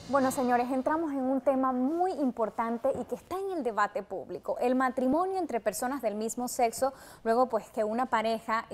Bueno, señores, entramos en un tema muy importante y que está en el debate público, el matrimonio entre personas del mismo sexo, luego pues que una pareja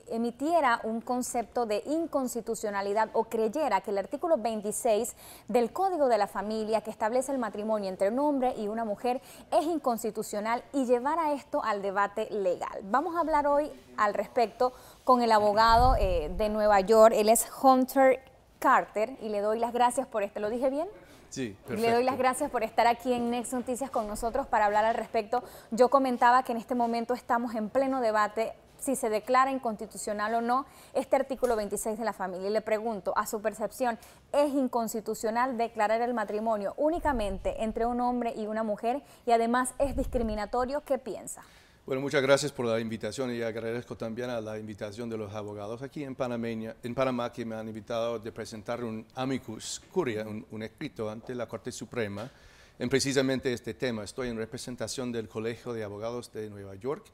emitiera un concepto de inconstitucionalidad o creyera que el artículo 26 del Código de la Familia, que establece el matrimonio entre un hombre y una mujer, es inconstitucional y llevara esto al debate legal. Vamos a hablar hoy al respecto con el abogado de Nueva York, él es Hunter Carter, y le doy las gracias por ¿lo dije bien? Sí, perfecto. Le doy las gracias por estar aquí en Next Noticias con nosotros para hablar al respecto. Yo comentaba que en este momento estamos en pleno debate si se declara inconstitucional o no este artículo 26 de la familia. Y le pregunto, a su percepción, ¿es inconstitucional declarar el matrimonio únicamente entre un hombre y una mujer? Y además, ¿es discriminatorio? ¿Qué piensa? Bueno, muchas gracias por la invitación y agradezco también a la invitación de los abogados aquí en Panamá que me han invitado de presentar un amicus curiae, un escrito ante la Corte Suprema en precisamente este tema. Estoy en representación del Colegio de Abogados de Nueva York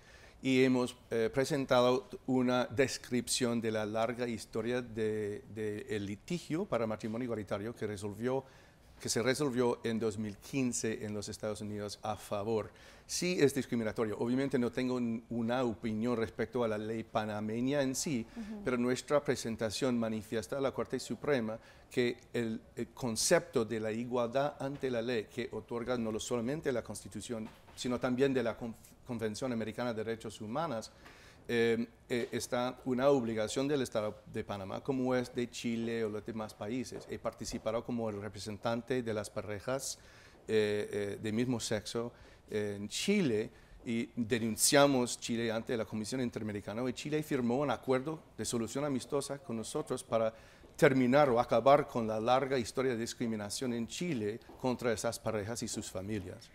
y hemos presentado una descripción de la larga historia del litigio para matrimonio igualitario que se resolvió en 2015 en los Estados Unidos a favor. Sí es discriminatorio. Obviamente no tengo una opinión respecto a la ley panameña en sí, pero nuestra presentación manifiesta a la Corte Suprema que el concepto de la igualdad ante la ley que otorga no solamente la Constitución, sino también de la Convención Americana de Derechos Humanos, está una obligación del Estado de Panamá, como es de Chile o los demás países. He participado como el representante de las parejas de mismo sexo en Chile y denunciamos Chile ante la Comisión Interamericana y Chile firmó un acuerdo de solución amistosa con nosotros para terminar o acabar con la larga historia de discriminación en Chile contra esas parejas y sus familias.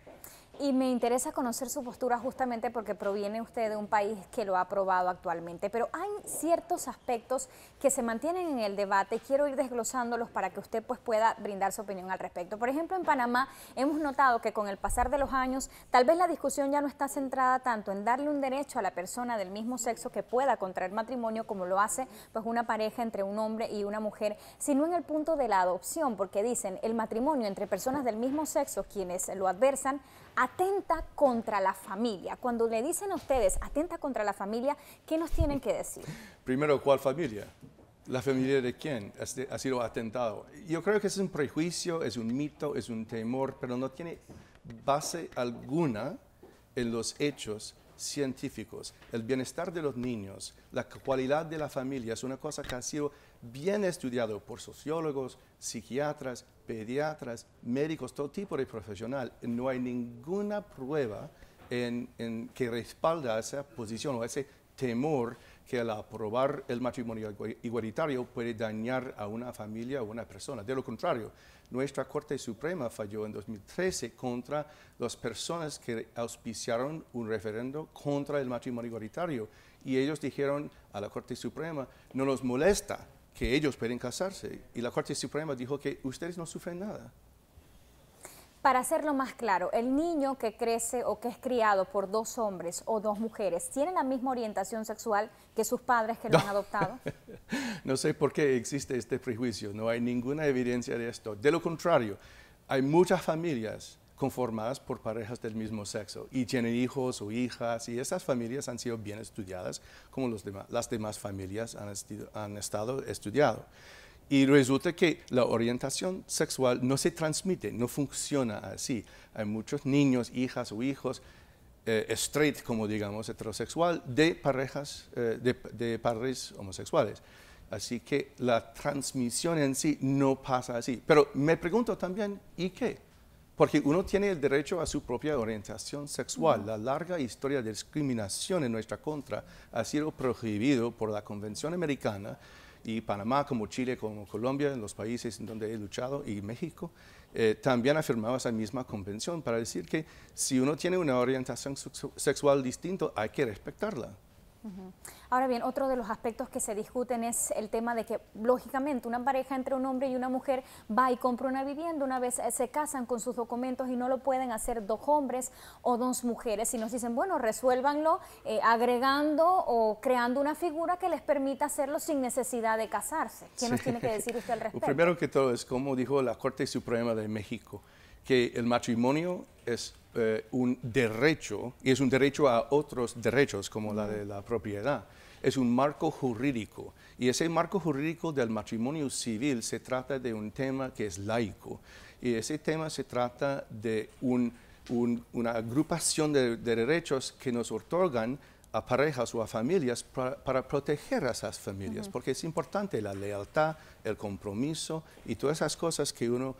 Y me interesa conocer su postura justamente porque proviene usted de un país que lo ha aprobado actualmente, pero hay ciertos aspectos que se mantienen en el debate. Quiero ir desglosándolos para que usted pues pueda brindar su opinión al respecto. Por ejemplo, en Panamá hemos notado que con el pasar de los años, tal vez la discusión ya no está centrada tanto en darle un derecho a la persona del mismo sexo que pueda contraer matrimonio, como lo hace pues una pareja entre un hombre y una mujer, sino en el punto de la adopción, porque dicen el matrimonio entre personas del mismo sexo, quienes lo adversan, atenta contra la familia. Cuando le dicen a ustedes atenta contra la familia, ¿qué nos tienen que decir? Primero, ¿cuál familia? ¿La familia de quién ha sido atentado? Yo creo que es un prejuicio, es un mito, es un temor, pero no tiene base alguna en los hechos científicos. El bienestar de los niños, la cualidad de la familia es una cosa que ha sido bien estudiado por sociólogos, psiquiatras, pediatras, médicos, todo tipo de profesional. No hay ninguna prueba que respalda esa posición o ese temor que al aprobar el matrimonio igualitario puede dañar a una familia o una persona. De lo contrario, nuestra Corte Suprema falló en 2013 contra las personas que auspiciaron un referendo contra el matrimonio igualitario. Y ellos dijeron a la Corte Suprema, no nos molesta que ellos pueden casarse. Y la Corte Suprema dijo que ustedes no sufren nada. Para hacerlo más claro, el niño que crece o que es criado por dos hombres o dos mujeres, ¿tiene la misma orientación sexual que sus padres que lo han adoptado? No sé por qué existe este prejuicio, no hay ninguna evidencia de esto. De lo contrario, hay muchas familias conformadas por parejas del mismo sexo y tienen hijos o hijas y esas familias han sido bien estudiadas como las demás familias han estado estudiadas. Y resulta que la orientación sexual no se transmite, no funciona así. Hay muchos niños, hijas o hijos straight, como digamos, heterosexual, de parejas, de padres homosexuales. Así que la transmisión en sí no pasa así. Pero me pregunto también, ¿y qué? Porque uno tiene el derecho a su propia orientación sexual. La larga historia de discriminación en nuestra contra ha sido prohibido por la Convención Americana y Panamá, como Chile, como Colombia, en los países en donde he luchado, y México, también ha firmado esa misma convención para decir que si uno tiene una orientación sexual distinta, hay que respetarla. Ahora bien, otro de los aspectos que se discuten es el tema de que, lógicamente, una pareja entre un hombre y una mujer va y compra una vivienda, una vez se casan con sus documentos y no lo pueden hacer dos hombres o dos mujeres, y nos dicen, bueno, resuélvanlo agregando o creando una figura que les permita hacerlo sin necesidad de casarse. ¿Qué nos tiene que decir usted al respecto? Primero que todo es como dijo la Corte Suprema de México, que el matrimonio es un derecho, y es un derecho a otros derechos como la de la propiedad. Es un marco jurídico, y ese marco jurídico del matrimonio civil se trata de un tema que es laico, y ese tema se trata de una agrupación de derechos que nos otorgan a parejas o a familias para proteger a esas familias, porque es importante la lealtad, el compromiso y todas esas cosas que uno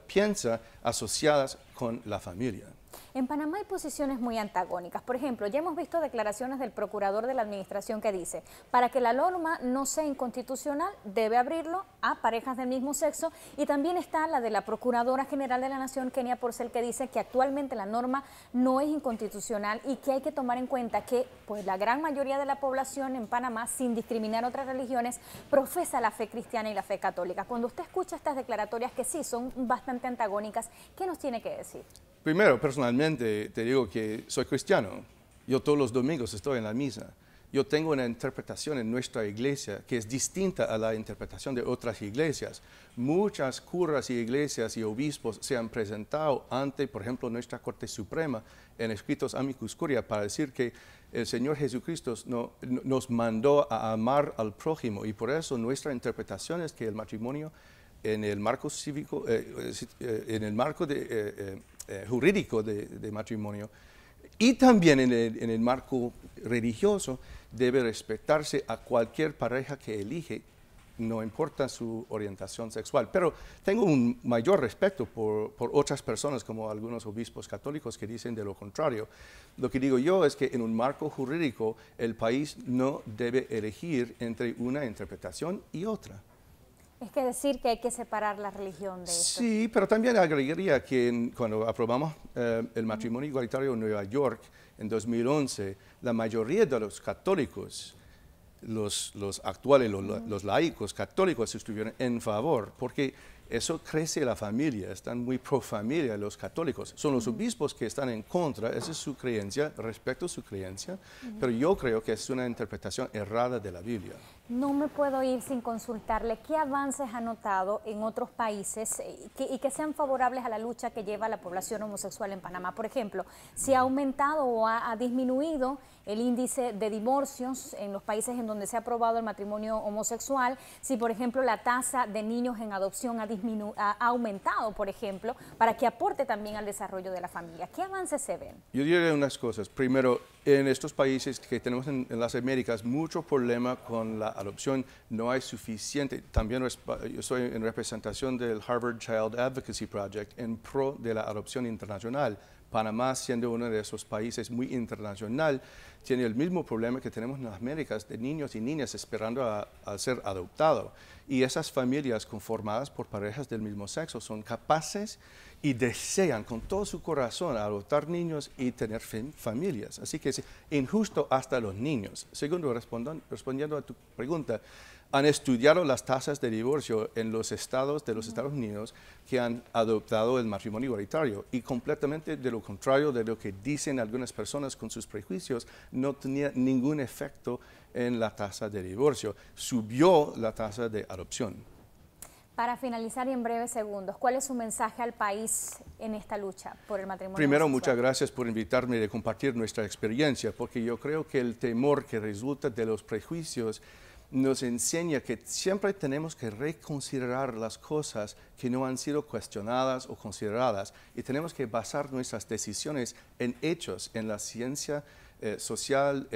piensa asociadas con la familia. En Panamá hay posiciones muy antagónicas. Por ejemplo, ya hemos visto declaraciones del procurador de la administración que dice, para que la norma no sea inconstitucional, debe abrirlo a parejas del mismo sexo, y también está la de la Procuradora General de la Nación, Kenia Porcel, que dice que actualmente la norma no es inconstitucional y que hay que tomar en cuenta que pues, la gran mayoría de la población en Panamá, sin discriminar otras religiones, profesa la fe cristiana y la fe católica. Cuando usted escucha estas declaratorias que sí son bastante antagónicas, ¿qué nos tiene que decir? Primero, personalmente, te digo que soy cristiano. Yo todos los domingos estoy en la misa. Yo tengo una interpretación en nuestra iglesia que es distinta a la interpretación de otras iglesias. Muchas curas y iglesias y obispos se han presentado ante, por ejemplo, nuestra Corte Suprema en escritos amicus curiae para decir que el Señor Jesucristo nos mandó a amar al prójimo, y por eso nuestra interpretación es que el matrimonio en el marco cívico, en el marco jurídico de matrimonio y también en el marco religioso debe respetarse a cualquier pareja que elige, no importa su orientación sexual. Pero tengo un mayor respeto por otras personas, como algunos obispos católicos que dicen de lo contrario. Lo que digo yo es que en un marco jurídico el país no debe elegir entre una interpretación y otra. Es que decir que hay que separar la religión de esto. Sí, pero también agregaría que cuando aprobamos el matrimonio igualitario en Nueva York en 2011, la mayoría de los católicos, los actuales, los laicos católicos, estuvieron en favor, porque eso crece la familia, están muy pro familia los católicos. Son los obispos que están en contra, esa es su creencia, respeto su creencia, pero yo creo que es una interpretación errada de la Biblia. No me puedo ir sin consultarle qué avances ha notado en otros países y que sean favorables a la lucha que lleva la población homosexual en Panamá. Por ejemplo, si ha aumentado o ha disminuido el índice de divorcios en los países en donde se ha aprobado el matrimonio homosexual, si por ejemplo la tasa de niños en adopción ha aumentado, por ejemplo, para que aporte también al desarrollo de la familia. ¿Qué avances se ven? Yo diría unas cosas. Primero, en estos países que tenemos en las Américas, mucho problema con la adopción, no hay suficiente. También yo soy en representación del Harvard Child Advocacy Project en pro de la adopción internacional. Panamá, siendo uno de esos países muy internacional, tiene el mismo problema que tenemos en las Américas de niños y niñas esperando a ser adoptados. Y esas familias conformadas por parejas del mismo sexo son capaces y desean con todo su corazón adoptar niños y tener familias. Así que es injusto hasta los niños. Segundo, respondiendo a tu pregunta, han estudiado las tasas de divorcio en los estados de los Estados Unidos que han adoptado el matrimonio igualitario, y completamente de lo contrario de lo que dicen algunas personas con sus prejuicios, no tenía ningún efecto en la tasa de divorcio. Subió la tasa de adopción. Para finalizar y en breves segundos, ¿cuál es su mensaje al país en esta lucha por el matrimonio Primero, homosexual? muchas gracias por invitarme a compartir nuestra experiencia, porque yo creo que el temor que resulta de los prejuicios nos enseña que siempre tenemos que reconsiderar las cosas que no han sido cuestionadas o consideradas, y tenemos que basar nuestras decisiones en hechos, en la ciencia social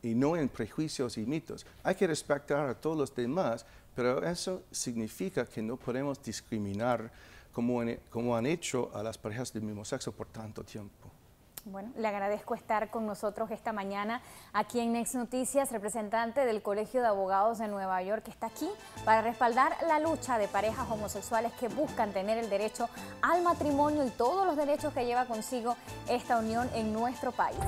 y no en prejuicios y mitos. Hay que respetar a todos los demás, pero eso significa que no podemos discriminar como han hecho a las parejas del mismo sexo por tanto tiempo. Bueno, le agradezco estar con nosotros esta mañana aquí en Next Noticias, representante del Colegio de Abogados de Nueva York, que está aquí para respaldar la lucha de parejas homosexuales que buscan tener el derecho al matrimonio y todos los derechos que lleva consigo esta unión en nuestro país.